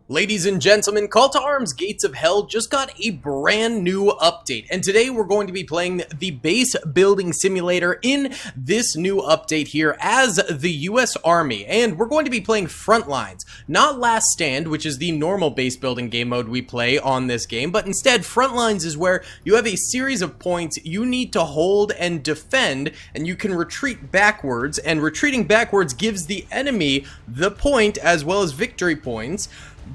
Ladies and gentlemen, Call to Arms Gates of Hell just got a brand new update, and today we're going to be playing the base building simulator in this new update here as the US Army, and we're going to be playing Frontlines, not Last Stand, which is the normal base building game mode we play on this game, but instead Frontlines is where you have a series of points you need to hold and defend, and you can retreat backwards, and retreating backwards gives the enemy the point as well as victory points.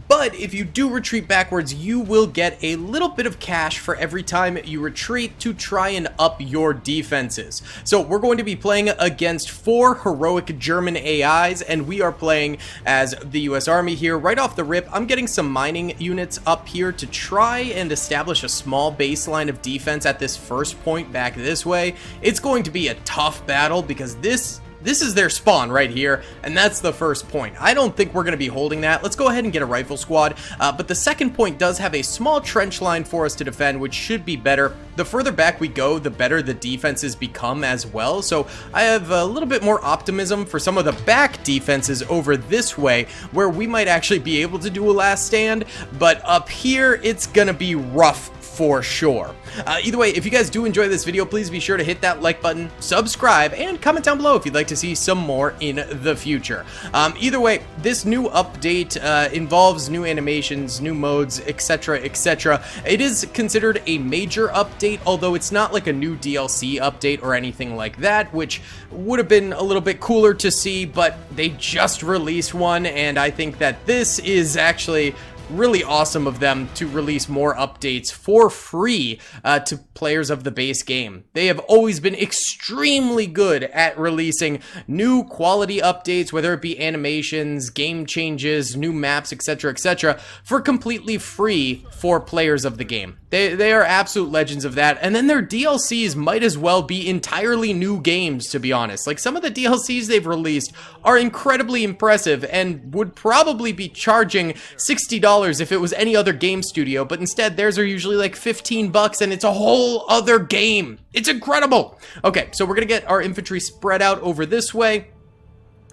But if you do retreat backwards, you will get a little bit of cash for every time you retreat to try and up your defenses. So we're going to be playing against 4 heroic German AIs, and we are playing as the US Army here. Right off the rip, I'm getting some mining units up here to try and establish a small baseline of defense at this first point back this way. It's going to be a tough battle because this is their spawn right here, and that's the first point. I don't think we're going to be holding that. Let's go ahead and get a rifle squad, but the second point does have a small trench line for us to defend, which should be better. The further back we go, the better the defenses become as well, so I have a little bit more optimism for some of the back defenses over this way, where we might actually be able to do a last stand, but up here, it's going to be rough for sure. Either way, if you guys do enjoy this video, please be sure to hit that like button, subscribe, and comment down below if you'd like to see some more in the future. Either way, this new update involves new animations, new modes, etc, etc. It is considered a major update, although it's not like a new DLC update or anything like that, which would have been a little bit cooler to see, but they just released one, and I think that this is actually really awesome of them to release more updates for free to players of the base game. They have always been extremely good at releasing new quality updates, whether it be animations, game changes, new maps, etc, etc, for completely free for players of the game. They are absolute legends of that, and then their DLCs might as well be entirely new games, to be honest. Like, some of the DLCs they've released are incredibly impressive and would probably be charging $60 if it was any other game studio, but instead theirs are usually like 15 bucks and it's a whole other game. It's incredible. Okay, so we're gonna get our infantry spread out over this way.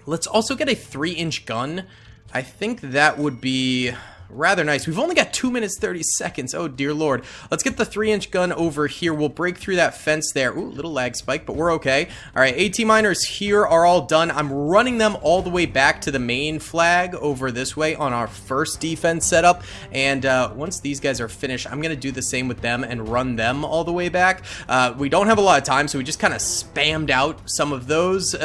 Let's also get a 3-inch gun. I think that would be rather nice. We've only got 2 minutes 30 seconds. Oh dear lord. Let's get the 3-inch gun over here. We'll break through that fence there. Ooh, little lag spike, but we're okay. Alright, AT miners here are all done. I'm running them all the way back to the main flag over this way on our first defense setup, and once these guys are finished, I'm gonna do the same with them and run them all the way back. We don't have a lot of time, so we just kind of spammed out some of those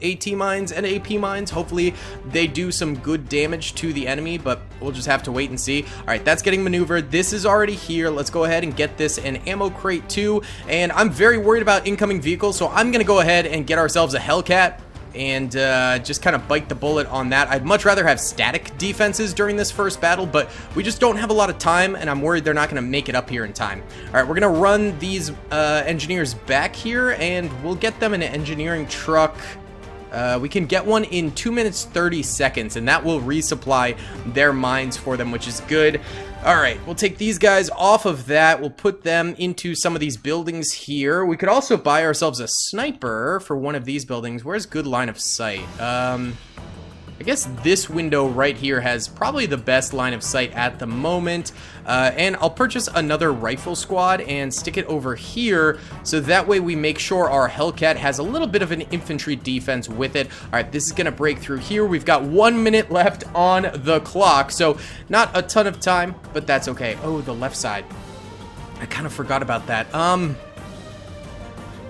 AT mines and AP mines. Hopefully they do some good damage to the enemy, but we'll just have to wait and see. Alright, that's getting maneuvered. This is already here. Let's go ahead and get this an ammo crate too, and I'm very worried about incoming vehicles, so I'm gonna go ahead and get ourselves a Hellcat and just kind of bite the bullet on that. I'd much rather have static defenses during this first battle, but we just don't have a lot of time, and I'm worried they're not going to make it up here in time. Alright, we're going to run these engineers back here, and we'll get them an engineering truck. We can get one in 2 minutes 30 seconds, and that will resupply their mines for them, which is good. Alright, we'll take these guys off of that. We'll put them into some of these buildings here. We could also buy ourselves a sniper for one of these buildings. Where's good line of sight? I guess this window right here has probably the best line of sight at the moment, and I'll purchase another rifle squad and stick it over here, so that way we make sure our Hellcat has a little bit of an infantry defense with it. Alright, this is gonna break through here. We've got 1 minute left on the clock, so not a ton of time, but that's okay. Oh, the left side. I kind of forgot about that.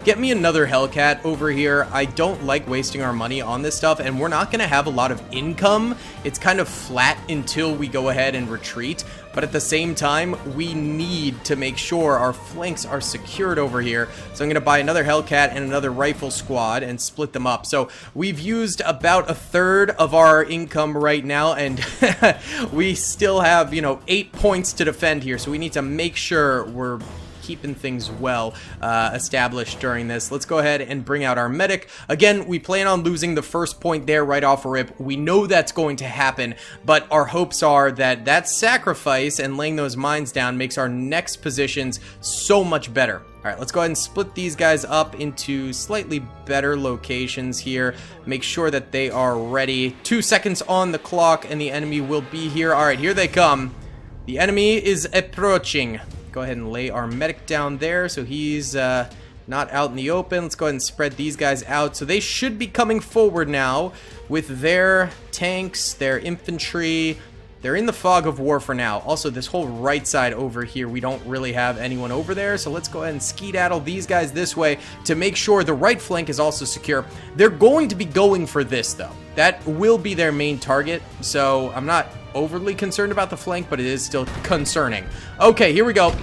Get me another Hellcat over here. I don't like wasting our money on this stuff, and we're not going to have a lot of income. It's kind of flat until we go ahead and retreat, but at the same time, we need to make sure our flanks are secured over here. So I'm going to buy another Hellcat and another rifle squad and split them up. So we've used about 1/3 of our income right now, and we still have, you know, 8 points to defend here, so we need to make sure we're keeping things well established during this. Let's go ahead and bring out our medic. Again, we plan on losing the first point there right off a rip. We know that's going to happen, but our hopes are that that sacrifice and laying those mines down makes our next positions so much better. right, let's go ahead and split these guys up into slightly better locations here. Make sure that they are ready. 2 seconds on the clock, and the enemy will be here. All right, here they come. The enemy is approaching. Go ahead and lay our medic down there so he's not out in the open. Let's go ahead and spread these guys out. So they should be coming forward now with their tanks, their infantry. They're in the fog of war for now. Also, this whole right side over here, we don't really have anyone over there. So let's go ahead and skedaddle these guys this way to make sure the right flank is also secure. They're going to be going for this, though. That will be their main target. So I'm not overly concerned about the flank, but it is still concerning. Okay, here we go.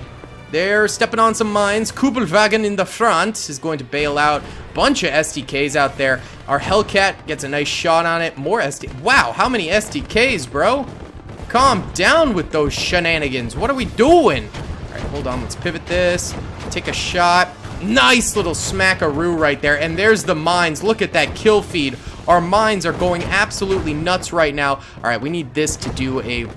They're stepping on some mines. Kugelwagen in the front is going to bail out. Bunch of SDKs out there. Our Hellcat gets a nice shot on it. More SD. Wow, how many SDKs, bro? Calm down with those shenanigans. What are we doing? All right, hold on. Let's pivot this. Take a shot. Nice little smackaroo right there. And there's the mines. Look at that kill feed. Our mines are going absolutely nuts right now. All right, we need this to do a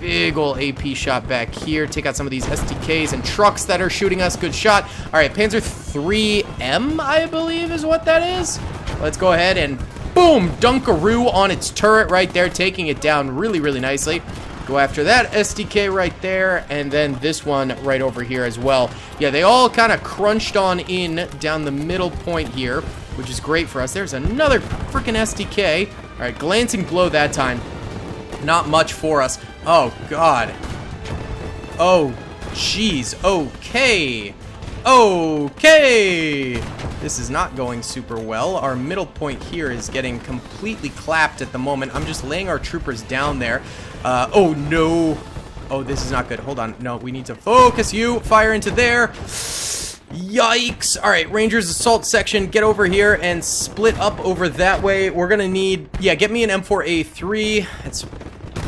big ol' AP shot back here. Take out some of these SDKs and trucks that are shooting us. Good shot. All right, Panzer 3M, I believe is what that is. Let's go ahead and boom, dunkaroo on its turret right there, taking it down really, really nicely. Go after that SDK right there, and then this one right over here as well. Yeah, they all kind of crunched on in down the middle point here, which is great for us. There's another freaking SDK. All right, glancing blow that time. Not much for us. Oh, God. Oh, jeez. Okay. Okay. This is not going super well. Our middle point here is getting completely clapped at the moment. I'm just laying our troopers down there. Oh, no. Oh, this is not good. Hold on. No, we need to focus you. Fire into there. Yikes. All right, Rangers assault section, get over here and split up over that way. We're going to need, yeah, get me an M4A3. It's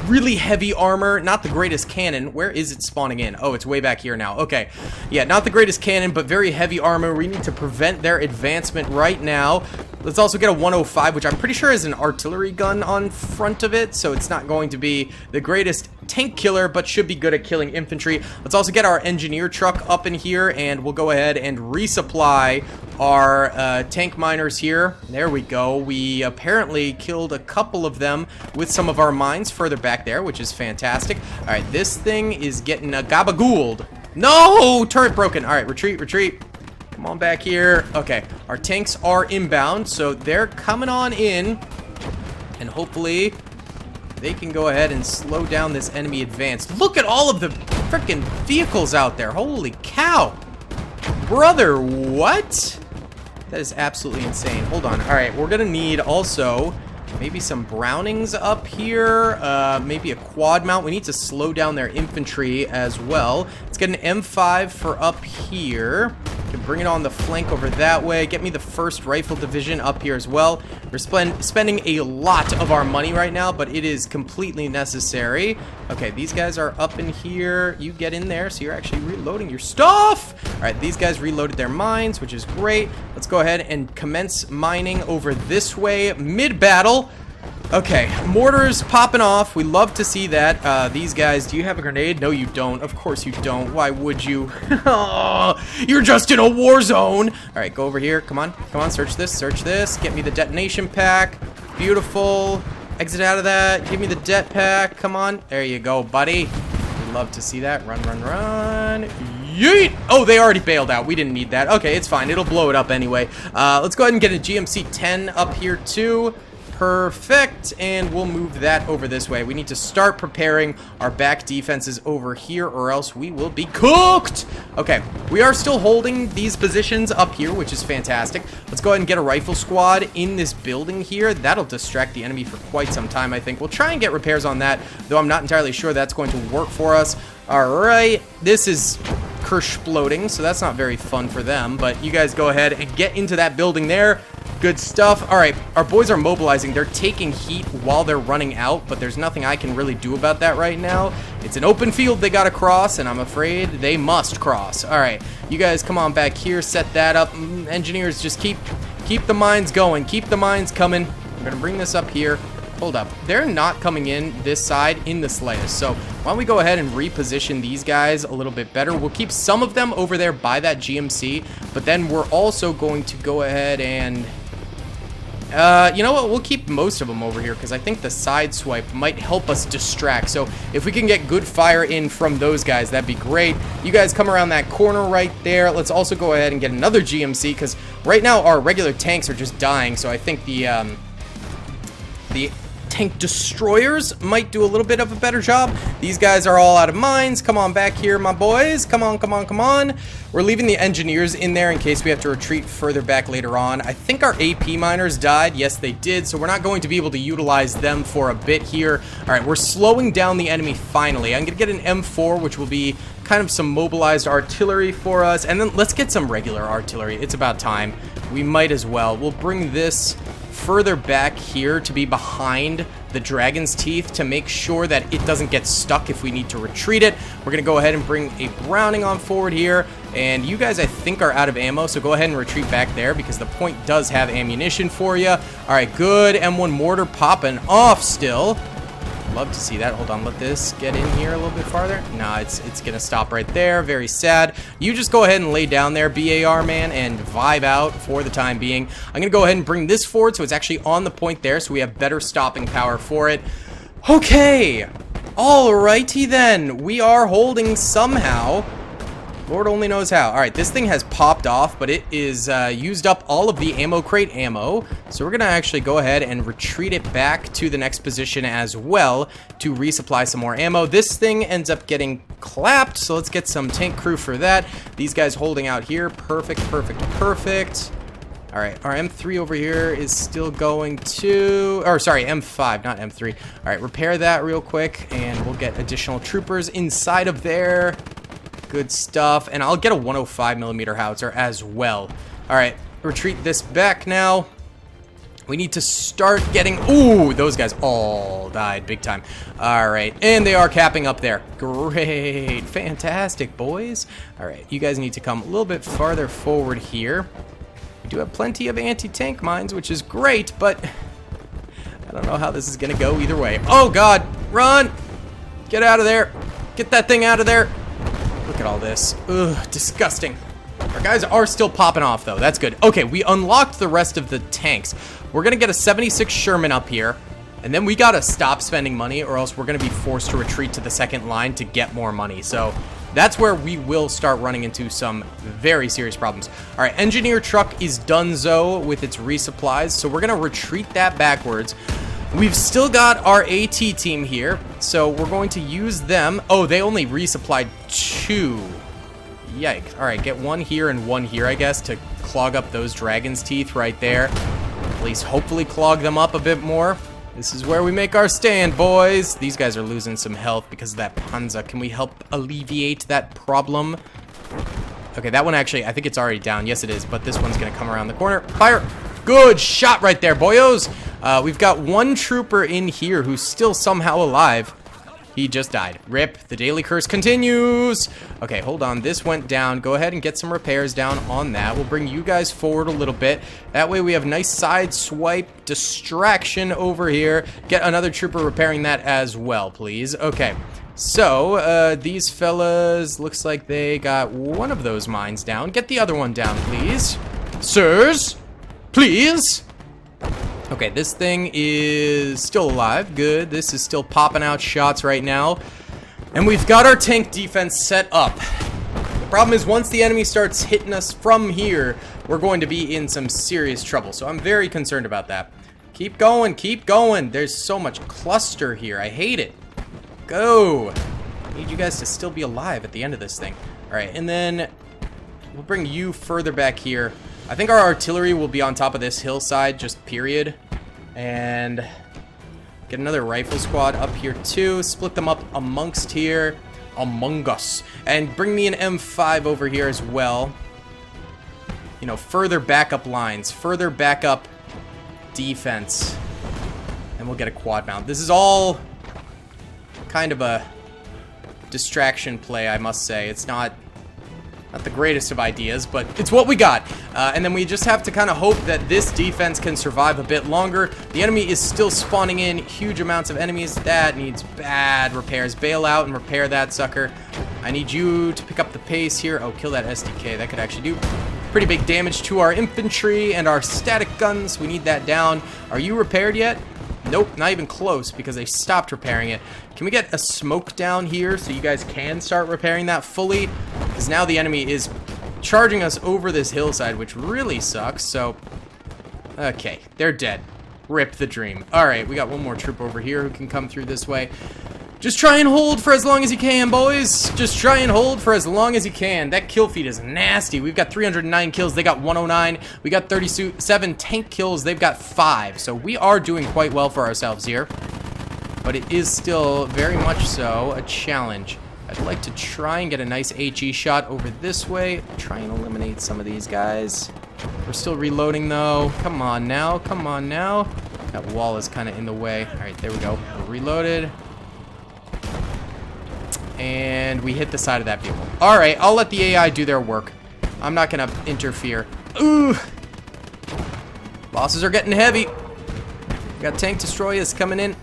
really heavy armor, not the greatest cannon. Where is it spawning in? Oh, it's way back here now. Okay. Yeah, not the greatest cannon, but very heavy armor. We need to prevent their advancement right now. Let's also get a 105, which I'm pretty sure is an artillery gun on front of it, so it's not going to be the greatest tank killer, but should be good at killing infantry. Let's also get our engineer truck up in here, and we'll go ahead and resupply our tank miners here. There we go. We apparently killed a couple of them with some of our mines further back there, which is fantastic. All right, this thing is getting a gabagooled. No! Turret broken. All right, retreat, retreat. Come on back here. Okay, our tanks are inbound, so they're coming on in, and hopefully they can go ahead and slow down this enemy advance. Look at all of the freaking vehicles out there. Holy cow. Brother, what? That is absolutely insane. Hold on. All right, we're going to need also maybe some Brownings up here, maybe a quad mount. We need to slow down their infantry as well. Let's get an M5 for up here. Can bring it on the flank over that way. Get me the 1st Rifle Division up here as well. We're spending a lot of our money right now, but it is completely necessary. Okay, these guys are up in here. You get in there, so you're actually reloading your stuff. All right, these guys reloaded their mines, which is great. Let's go ahead and commence mining over this way, mid-battle. Okay, mortars popping off. We love to see that. These guys, do you have a grenade? No, you don't. Of course you don't. Why would you? You're just in a war zone. All right, go over here. Come on. Come on, search this. Search this. Get me the detonation pack. Beautiful. Exit out of that. Give me the det pack. Come on. There you go, buddy. We love to see that. Run, run, run. Yeet! Oh, they already bailed out. We didn't need that. Okay, it's fine. It'll blow it up anyway. Let's go ahead and get a GMC-10 up here, too. Perfect, and we'll move that over this way. We need to start preparing our back defenses over here, or else we will be cooked. Okay, we are still holding these positions up here, which is fantastic. Let's go ahead and get a rifle squad in this building here. That'll distract the enemy for quite some time, I think. We'll try and get repairs on that, though I'm not entirely sure that's going to work for us. All right, this is Kershploding, so that's not very fun for them, but you guys go ahead and get into that building there. Good stuff. All right, our boys are mobilizing. They're taking heat while they're running out, but there's nothing I can really do about that right now. It's an open field they got to cross, and I'm afraid they must cross. All right, you guys come on back here, set that up. Engineers, just keep the mines going. Keep the mines coming. I'm going to bring this up here. Hold up. They're not coming in this side in the slightest. So why don't we go ahead and reposition these guys a little bit better. We'll keep some of them over there by that GMC, but then we're also going to go ahead and... you know what? We'll keep most of them over here because I think the side swipe might help us distract. So if we can get good fire in from those guys, that'd be great. You guys come around that corner right there. Let's also go ahead and get another GMC because right now our regular tanks are just dying. So I think the tank destroyers might do a little bit of a better job. These guys are all out of mines. Come on back here, my boys. Come on, come on, come on. We're leaving the engineers in there in case we have to retreat further back later on. I think our AP miners died. Yes, they did. So we're not going to be able to utilize them for a bit here. All right, we're slowing down the enemy finally. I'm going to get an M4, which will be kind of some mobilized artillery for us. And then let's get some regular artillery. It's about time. We might as well. We'll bring this further back here to be behind the dragon's teeth to make sure that it doesn't get stuck if we need to retreat it. We're going to go ahead and bring a Browning on forward here. And you guys, I think, are out of ammo, so go ahead and retreat back there because the point does have ammunition for you. All right, good. M1 mortar popping off still. Love to see that. Hold on, let this get in here a little bit farther. Nah, it's gonna stop right there. Very sad. You just go ahead and lay down there, BAR man, and vibe out for the time being. I'm gonna go ahead and bring this forward so it's actually on the point there, so we have better stopping power for it. Okay, alrighty then. We are holding somehow. Lord only knows how. All right, this thing has popped off, but it is used up all of the ammo crate ammo. So we're going to actually go ahead and retreat it back to the next position as well to resupply some more ammo. This thing ends up getting clapped, so let's get some tank crew for that. These guys holding out here. Perfect, perfect, perfect. All right, our M3 over here is still going to... Or, sorry, M5, not M3. All right, repair that real quick, and we'll get additional troopers inside of there. Good stuff. And I'll get a 105mm howitzer as well. All right, retreat this back now. We need to start getting... Ooh, those guys all died big time. All right, and they are capping up there. Great. Fantastic, boys. All right, you guys need to come a little bit farther forward here. We do have plenty of anti-tank mines, which is great, but I don't know how this is going to go either way. Oh, God. Run. Get out of there. Get that thing out of there. Look at all this. Ugh, disgusting. Our guys are still popping off, though. That's good. Okay, we unlocked the rest of the tanks. We're going to get a 76 Sherman up here, and then we got to stop spending money, or else we're going to be forced to retreat to the second line to get more money. So that's where we will start running into some very serious problems. All right, engineer truck is donezo with its resupplies, so we're going to retreat that backwards. We've still got our AT team here, so we're going to use them. Oh, they only resupplied 2. Yikes. All right, get one here and one here, I guess, to clog up those dragon's teeth right there. At least hopefully clog them up a bit more. This is where we make our stand, boys. These guys are losing some health because of that Panzer. Can we help alleviate that problem? Okay, that one actually, I think it's already down. Yes, it is, but this one's going to come around the corner. Fire! Good shot right there, boyos. We've got one trooper in here who's still somehow alive. He just died. RIP. The daily curse continues. Okay, hold on. This went down. Go ahead and get some repairs down on that. We'll bring you guys forward a little bit. That way we have nice side swipe distraction over here. Get another trooper repairing that as well, please. Okay. So, these fellas, looks like they got one of those mines down. Get the other one down, please. Sirs, please. Okay, this thing is still alive. Good. This is still popping out shots right now. And we've got our tank defense set up. The problem is once the enemy starts hitting us from here, we're going to be in some serious trouble. So I'm very concerned about that. Keep going, keep going. There's so much cluster here. I hate it. Go. I need you guys to still be alive at the end of this thing. All right, and then we'll bring you further back here. I think our artillery will be on top of this hillside, just period. And get another rifle squad up here too. Split them up amongst here. Among us. And bring me an M5 over here as well. You know, further backup lines. Further backup defense. And we'll get a quad mount. This is all kind of a distraction play, I must say. It's not Not the greatest of ideas, but it's what we got. And then we just have to kind of hope that this defense can survive a bit longer. The enemy is still spawning in huge amounts of enemies. That needs bad repairs. Bail out and repair that sucker. I need you to pick up the pace here. Oh, kill that SDK. That could actually do pretty big damage to our infantry and our static guns. We need that down. Are you repaired yet? Nope, not even close because they stopped repairing it. Can we get a smoke down here so you guys can start repairing that fully? Because now the enemy is charging us over this hillside, which really sucks. So, okay, they're dead. Rip the dream. All right, we got one more troop over here who can come through this way. Just try and hold for as long as you can, boys. Just try and hold for as long as you can. That kill feed is nasty. We've got 309 kills. They got 109. We got 37 tank kills. They've got 5. So we are doing quite well for ourselves here. But it is still very much so a challenge. I'd like to try and get a nice HE shot over this way. Try and eliminate some of these guys. We're still reloading, though. Come on now. Come on now. That wall is kind of in the way. All right, there we go. We're reloaded. And we hit the side of that vehicle. Alright, I'll let the AI do their work. I'm not going to interfere. Ooh! Bosses are getting heavy. We got tank destroyers coming in.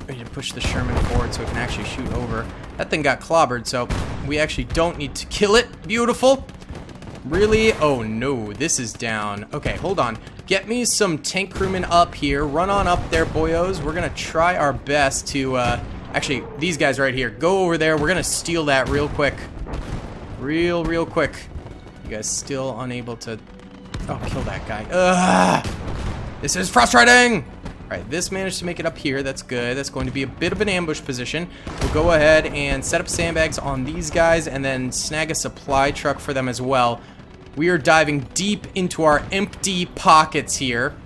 We need to push the Sherman forward so it can actually shoot over. That thing got clobbered, so we actually don't need to kill it. Beautiful. Really? Oh no, this is down. Okay, hold on. Get me some tank crewmen up here. Run on up there, boyos. We're going to try our best to... Actually, these guys right here. Go over there. We're going to steal that real quick. Real quick. You guys still unable to... Oh, kill that guy. Ugh! This is frustrating! Alright, this managed to make it up here. That's good. That's going to be a bit of an ambush position. We'll go ahead and set up sandbags on these guys and then snag a supply truck for them as well. We are diving deep into our empty pockets here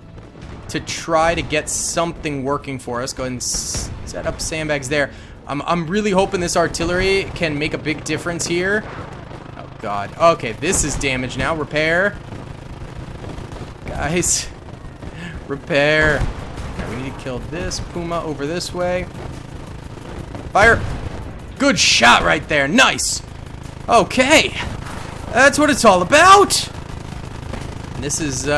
to try to get something working for us. Go ahead and set up sandbags there. I'm really hoping this artillery can make a big difference here. Oh god. Okay, this is damage now. Repair. Guys. Repair. Okay, we need to kill this Puma over this way. Fire. Good shot right there. Nice. Okay. That's what it's all about. And this is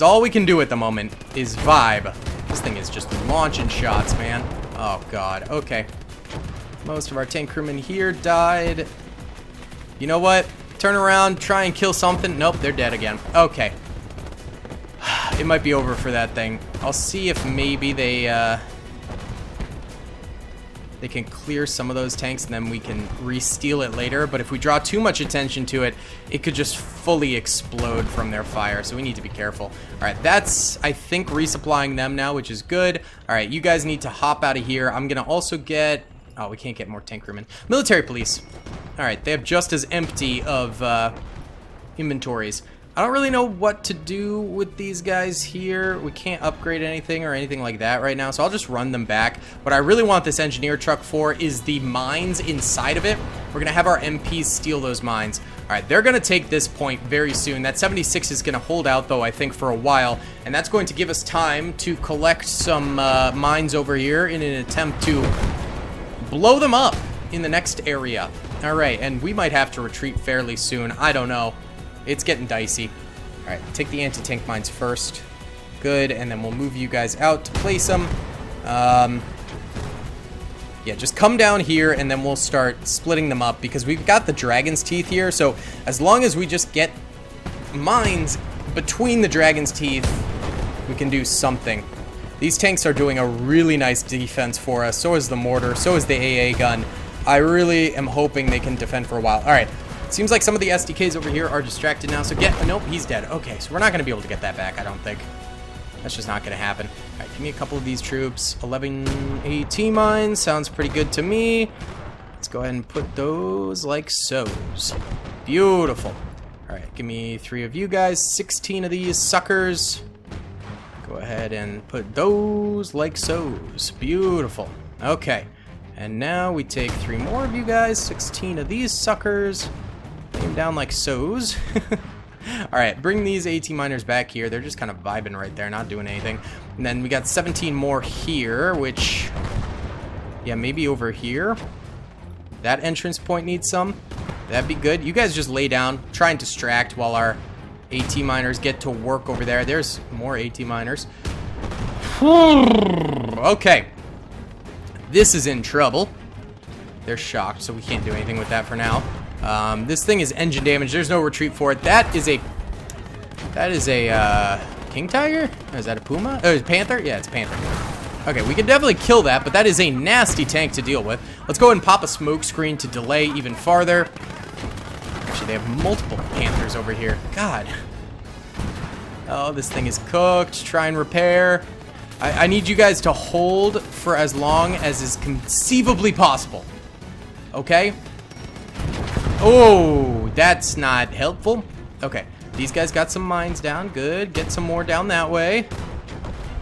all we can do at the moment is vibe. This thing is just launching shots, man. Oh, God. Okay. Most of our tank crewmen here died. You know what? Turn around, try and kill something. Nope, they're dead again. Okay. It might be over for that thing. I'll see if maybe they can clear some of those tanks and then we can re-steal it later. But if we draw too much attention to it, it could just fully explode from their fire. So we need to be careful. All right, that's, I think, resupplying them now, which is good. All right, you guys need to hop out of here. I'm going to also get... Oh, we can't get more tank crewmen. Military police. All right, they have just as empty of inventories. I don't really know what to do with these guys here. We can't upgrade anything or anything like that right now, so I'll just run them back. What I really want this engineer truck for is the mines inside of it. We're going to have our MPs steal those mines. All right, they're going to take this point very soon. That 76 is going to hold out, though, I think, for a while, and that's going to give us time to collect some mines over here in an attempt to blow them up in the next area. All right, and we might have to retreat fairly soon. I don't know. It's getting dicey. All right, take the anti-tank mines first. Good, and then we'll move you guys out to place them. Yeah, just come down here, and then we'll start splitting them up, because we've got the Dragon's Teeth here, so as long as we just get mines between the Dragon's Teeth, we can do something. These tanks are doing a really nice defense for us. So is the mortar, so is the AA gun. I really am hoping they can defend for a while. All right. Seems like some of the SDKs over here are distracted now, so nope, he's dead. Okay, so we're not going to be able to get that back, I don't think. That's just not going to happen. All right, give me a couple of these troops. 11 AT mines, sounds pretty good to me. Let's go ahead and put those like so's. Beautiful. All right, give me 3 of you guys, 16 of these suckers. Go ahead and put those like so's. Beautiful. Okay, and now we take 3 more of you guys, 16 of these suckers. Aim down like so's. Alright, bring these AT miners back here. They're just kind of vibing right there, not doing anything. And then we got 17 more here, which... Yeah, maybe over here. That entrance point needs some. That'd be good. You guys just lay down, try and distract while our AT miners get to work over there. There's more AT miners. Okay. This is in trouble. They're shocked, so we can't do anything with that for now. This thing is engine damage. There's no retreat for it. That is a king tiger? Is that a puma? Oh, panther? Yeah, it's a panther. Okay, we can definitely kill that, but that is a nasty tank to deal with. Let's go ahead and pop a smoke screen to delay even farther. Actually, they have multiple panthers over here. God. Oh, this thing is cooked. Try and repair. I need you guys to hold for as long as is conceivably possible. Okay? Oh, that's not helpful. Okay, these guys got some mines down. Good. Get some more down that way.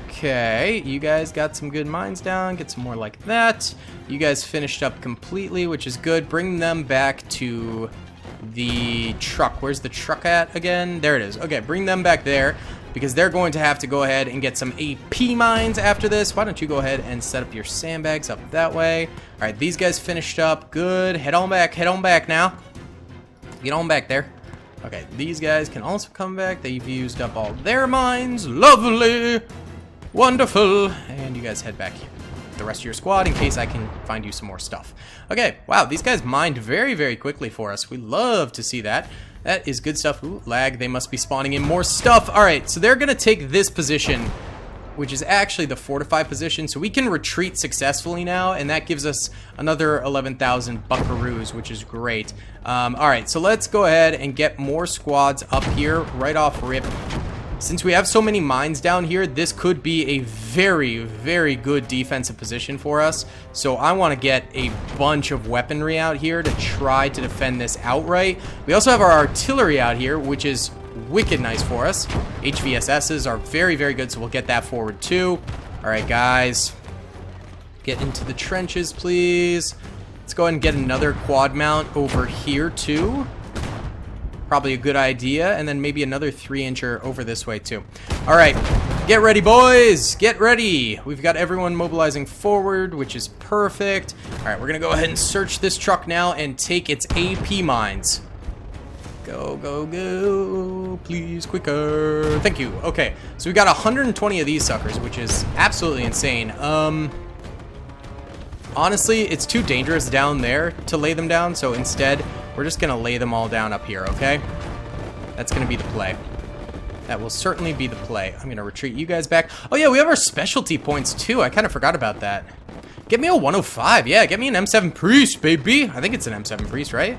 Okay, you guys got some good mines down. Get some more like that. You guys finished up completely, which is good. Bring them back to the truck. Where's the truck at again? There it is. Okay, bring them back there because they're going to have to go ahead and get some AP mines after this. Why don't you go ahead and set up your sandbags up that way. All right, these guys finished up. Good. Head on back now. Get on back there. Okay, these guys can also come back. They've used up all their mines. Lovely. Wonderful. And you guys head back here. The rest of your squad in case I can find you some more stuff. Okay, wow, these guys mined very, very quickly for us. We love to see that. That is good stuff. Ooh, lag. They must be spawning in more stuff. All right, so they're going to take this position, which is actually the fortified position. So we can retreat successfully now, and that gives us another 11,000 buckaroos, which is great. All right, so let's go ahead and get more squads up here right off rip. Since we have so many mines down here, this could be a very, very good defensive position for us. So I want to get a bunch of weaponry out here to try to defend this outright. We also have our artillery out here, which is wicked nice for us. HVSSs are very, very good, so we'll get that forward too. All right, guys. Get into the trenches, please. Let's go ahead and get another quad mount over here too. Probably a good idea, and then maybe another 3-incher over this way too. All right, get ready, boys. Get ready. We've got everyone mobilizing forward, which is perfect. All right, we're gonna go ahead and search this truck now and take its AP mines. Go, go, go, please, quicker. Thank you. Okay, so we got 120 of these suckers, which is absolutely insane. Honestly, it's too dangerous down there to lay them down, so instead, we're just gonna lay them all down up here, okay? That's gonna be the play. That will certainly be the play. I'm gonna retreat you guys back. Oh yeah, we have our specialty points too. I kind of forgot about that. Get me a 105. Yeah, get me an M7 Priest, baby. I think it's an M7 Priest, right?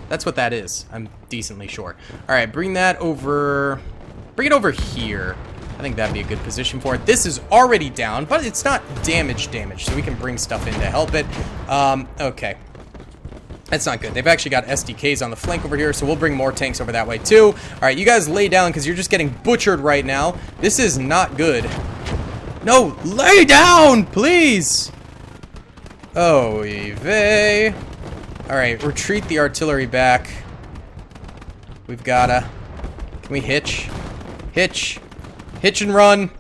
That's what that is. I'm decently sure. All right, bring that over. Bring it over here. I think that'd be a good position for it. This is already down, but it's not damage, so we can bring stuff in to help it. Okay. That's not good. They've actually got SDKs on the flank over here, so we'll bring more tanks over that way too. All right, you guys lay down because you're just getting butchered right now. This is not good. No, lay down, please. Oh, vey. All right, retreat the artillery back. We've gotta. Can we hitch? Hitch. Hitch and run.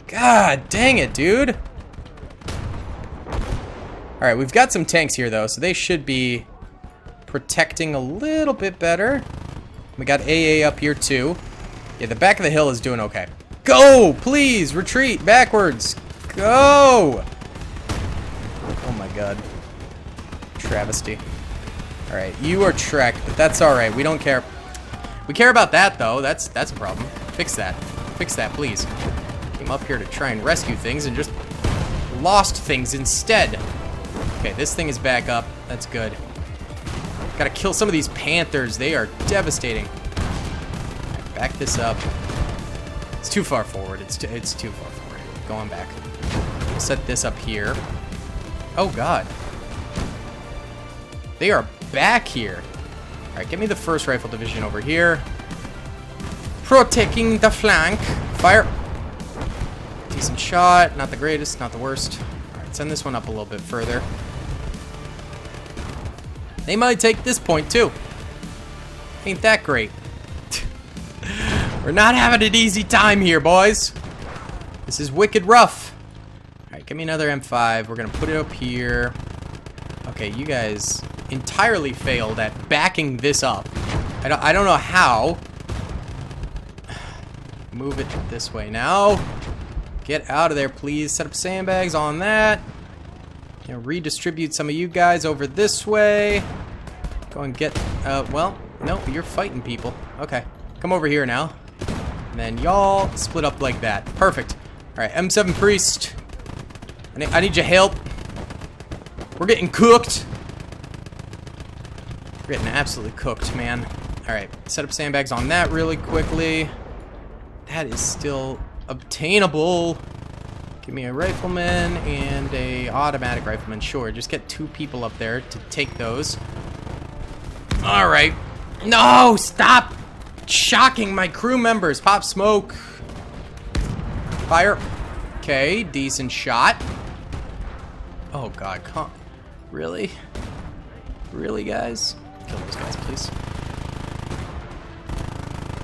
God dang it, dude. All right, we've got some tanks here, though, so they should be protecting a little bit better. We got AA up here, too. Yeah, the back of the hill is doing okay. Go! Please! Retreat! Backwards! Go! Oh, my God. Travesty. All right, you are tracked, but that's all right. We don't care. We care about that, though. That's a problem. Fix that. Fix that, please. Came up here to try and rescue things and just lost things instead. Okay, this thing is back up. That's good. Gotta kill some of these panthers. They are devastating. Right, back this up. It's too far forward. It's too far forward. Going back. We'll set this up here. Oh, God. They are back here. All right, get me the 1st Rifle Division over here. Protecting the flank. Fire. Decent shot. Not the greatest, not the worst. All right, send this one up a little bit further. They might take this point, too. Ain't that great. We're not having an easy time here, boys. This is wicked rough. All right, give me another M5. We're going to put it up here. Okay, you guys entirely failed at backing this up. I don't know how. Move it this way now. Get out of there, please. Set up sandbags on that. You know, redistribute some of you guys over this way. Go and get, well, no, you're fighting people. Okay, come over here now. And then y'all split up like that. Perfect. All right, M7 Priest. I need your help. We're getting cooked. We're getting absolutely cooked, man. All right, set up sandbags on that really quickly. That is still obtainable. Give me a rifleman and a automatic rifleman. Sure, just get 2 people up there to take those. All right. No, stop shocking my crew members. Pop smoke. Fire. Okay, decent shot. Oh God, really? Really, guys? Kill those guys, please.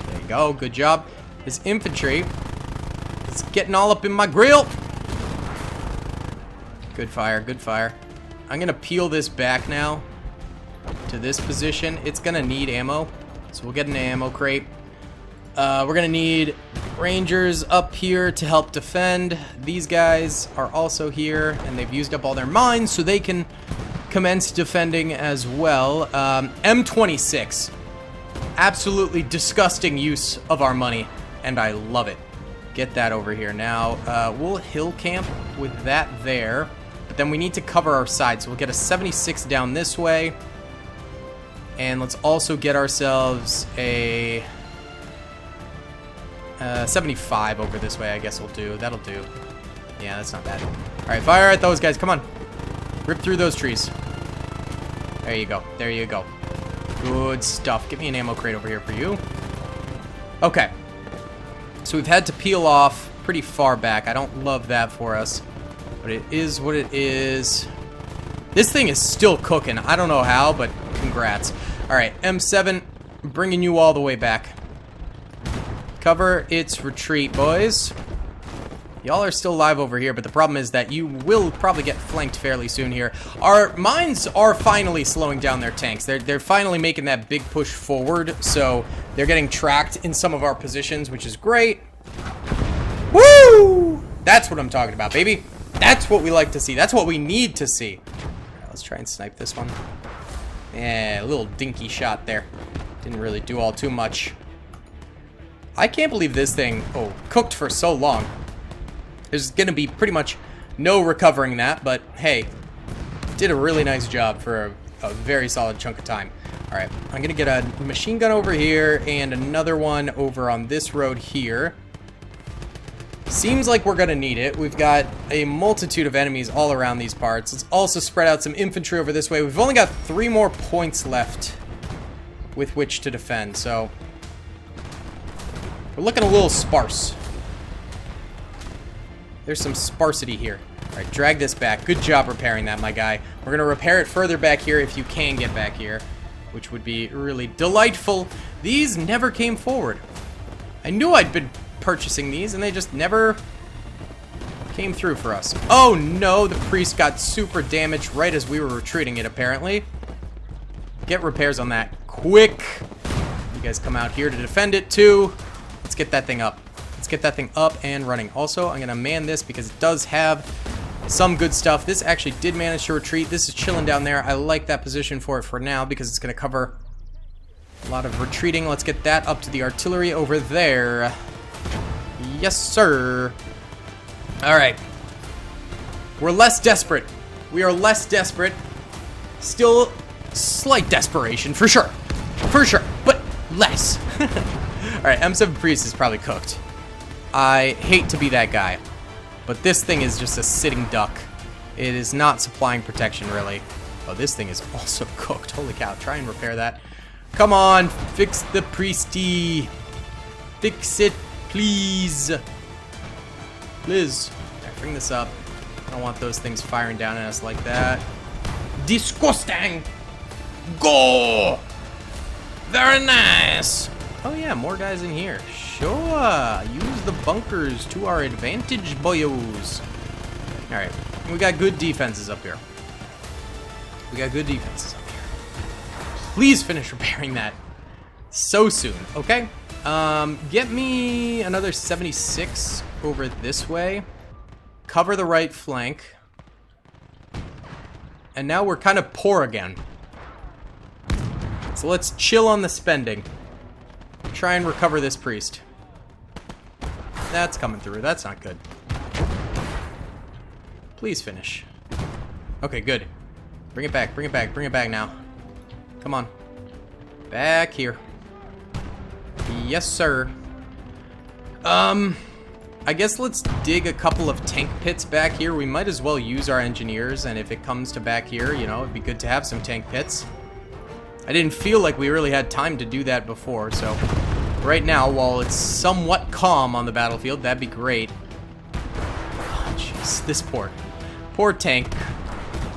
There you go, good job. This infantry is getting all up in my grill. Good fire, good fire. I'm gonna peel this back now to this position. It's gonna need ammo, so we'll get an ammo crate. We're gonna need rangers up here to help defend. These guys are also here, and they've used up all their mines, so they can commence defending as well. M26. Absolutely disgusting use of our money, and I love it. Get that over here now. We'll hill camp with that there, but then we need to cover our side, so we'll get a 76 down this way. And let's also get ourselves a 75 over this way, I guess we'll do. That'll do. Yeah, that's not bad. All right, fire at those guys. Come on. Rip through those trees. There you go. There you go. Good stuff. Get me an ammo crate over here for you. Okay. So we've had to peel off pretty far back. I don't love that for us, but it is what it is. This thing is still cooking. I don't know how, but congrats. All right, M7, bringing you all the way back. Cover its retreat, boys. Y'all are still alive over here, but the problem is that you will probably get flanked fairly soon here. Our mines are finally slowing down their tanks. They're finally making that big push forward, so they're getting tracked in some of our positions, which is great. Woo! That's what I'm talking about, baby. That's what we like to see. That's what we need to see. All right, let's try and snipe this one. Yeah, a little dinky shot there. Didn't really do all too much. I can't believe this thing, cooked for so long. There's gonna be pretty much no recovering that, but hey, did a really nice job for a very solid chunk of time. All right, I'm gonna get a machine gun over here and another one over on this road here. Seems like we're gonna need it. We've got a multitude of enemies all around these parts. Let's also spread out some infantry over this way. We've only got 3 more points left with which to defend, so we're looking a little sparse. There's some sparsity here. All right, drag this back. Good job repairing that, my guy. We're gonna repair it further back here if you can get back here, which would be really delightful. These never came forward. I knew I'd been purchasing these, and they just never came through for us. Oh no, the priest got super damaged right as we were retreating it, apparently. Get repairs on that quick. You guys come out here to defend it too. Let's get that thing up. Let's get that thing up and running. Also, I'm gonna man this because it does have some good stuff. This actually did manage to retreat. This is chilling down there. I like that position for it for now because it's gonna cover a lot of retreating. Let's get that up to the artillery over there. Yes, sir. All right. We're less desperate. We are less desperate. Still slight desperation, for sure. For sure, but less. All right, M7 Priest is probably cooked. I hate to be that guy, but this thing is just a sitting duck. It is not supplying protection, really. Oh, this thing is also cooked. Holy cow, try and repair that. Come on, fix the priesty. Fix it, please. Liz, bring this up. I don't want those things firing down at us like that. Disgusting. Go. Very nice. Oh yeah, more guys in here. Sure. Use the bunkers to our advantage, boyos. Alright. We got good defenses up here. We got good defenses up here. Please finish repairing that so soon, okay? Get me another 76 over this way. Cover the right flank. And now we're kind of poor again. So let's chill on the spending. Try and recover this priest. That's coming through. That's not good. Please finish. Okay, good. Bring it back, bring it back, bring it back now. Come on. Back here. Yes, sir. I guess let's dig a couple of tank pits back here. We might as well use our engineers, and if it comes to back here, you know, it'd be good to have some tank pits. I didn't feel like we really had time to do that before, so right now, while it's somewhat calm on the battlefield, that'd be great. Oh, jeez, this poor tank.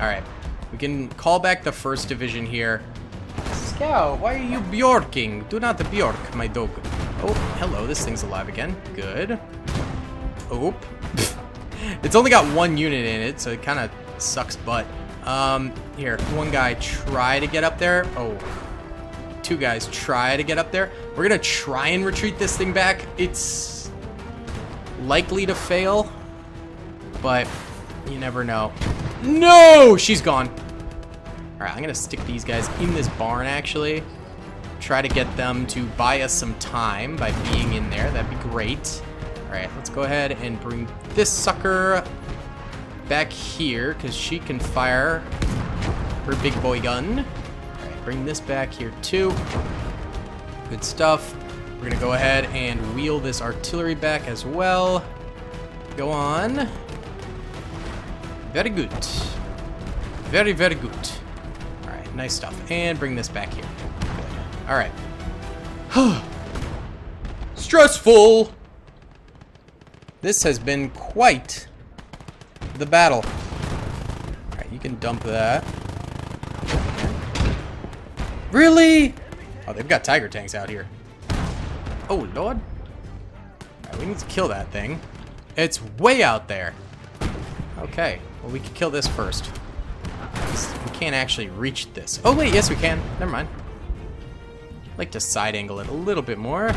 Alright, we can call back the 1st Division here. Scout, why are you bjorking? Do not bjork, my dog. Oh, hello, this thing's alive again. Good. Oop. It's only got 1 unit in it, so it kind of sucks butt. Here, 1 guy try to get up there. Oh, 2 guys try to get up there. We're gonna try and retreat this thing back. It's likely to fail, but you never know. No, she's gone. All right, I'm gonna stick these guys in this barn, actually. Try to get them to buy us some time by being in there. That'd be great. All right, let's go ahead and bring this sucker back here, because she can fire her big boy gun. All right, bring this back here too. Good stuff. We're gonna go ahead and wheel this artillery back as well. Go on. Very good. Very, very good. All right, nice stuff. And bring this back here. Good. All right. Stressful. This has been quite the battle. All right, you can dump that. Really? Oh, they've got tiger tanks out here. Oh, Lord. All right, we need to kill that thing. It's way out there. Okay, well, we can kill this first. We can't actually reach this. Oh, wait, yes, we can. Never mind. I'd like to side angle it a little bit more.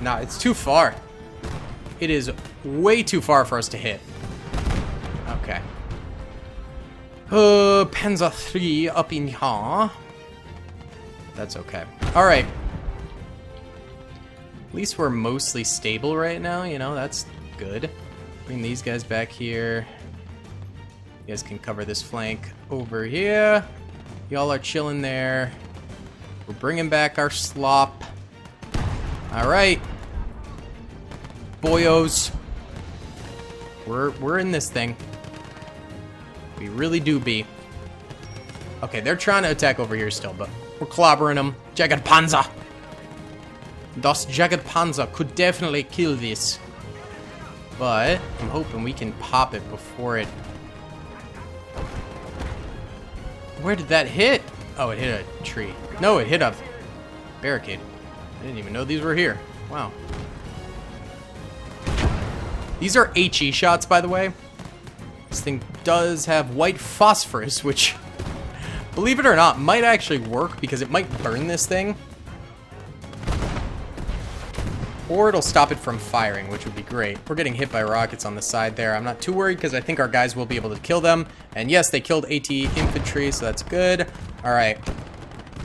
Nah, it's too far. It is way too far for us to hit. Okay. Panzer 3 up in here. That's okay. All right. At least we're mostly stable right now, you know, that's good. Bring these guys back here. You guys can cover this flank over here. Y'all are chilling there. We're bringing back our slop. All right. Boyos. We're in this thing. We really do be. Okay, they're trying to attack over here still, but we're clobbering them. Jagged Panzer. Das Jagged Panzer could definitely kill this. But I'm hoping we can pop it before it... Where did that hit? Oh, it hit a tree. No, it hit a barricade. I didn't even know these were here. Wow. These are HE shots, by the way. This thing does have white phosphorus, which, believe it or not, might actually work because it might burn this thing. Or it'll stop it from firing, which would be great. We're getting hit by rockets on the side there. I'm not too worried because I think our guys will be able to kill them. And yes, they killed AT infantry, so that's good. All right.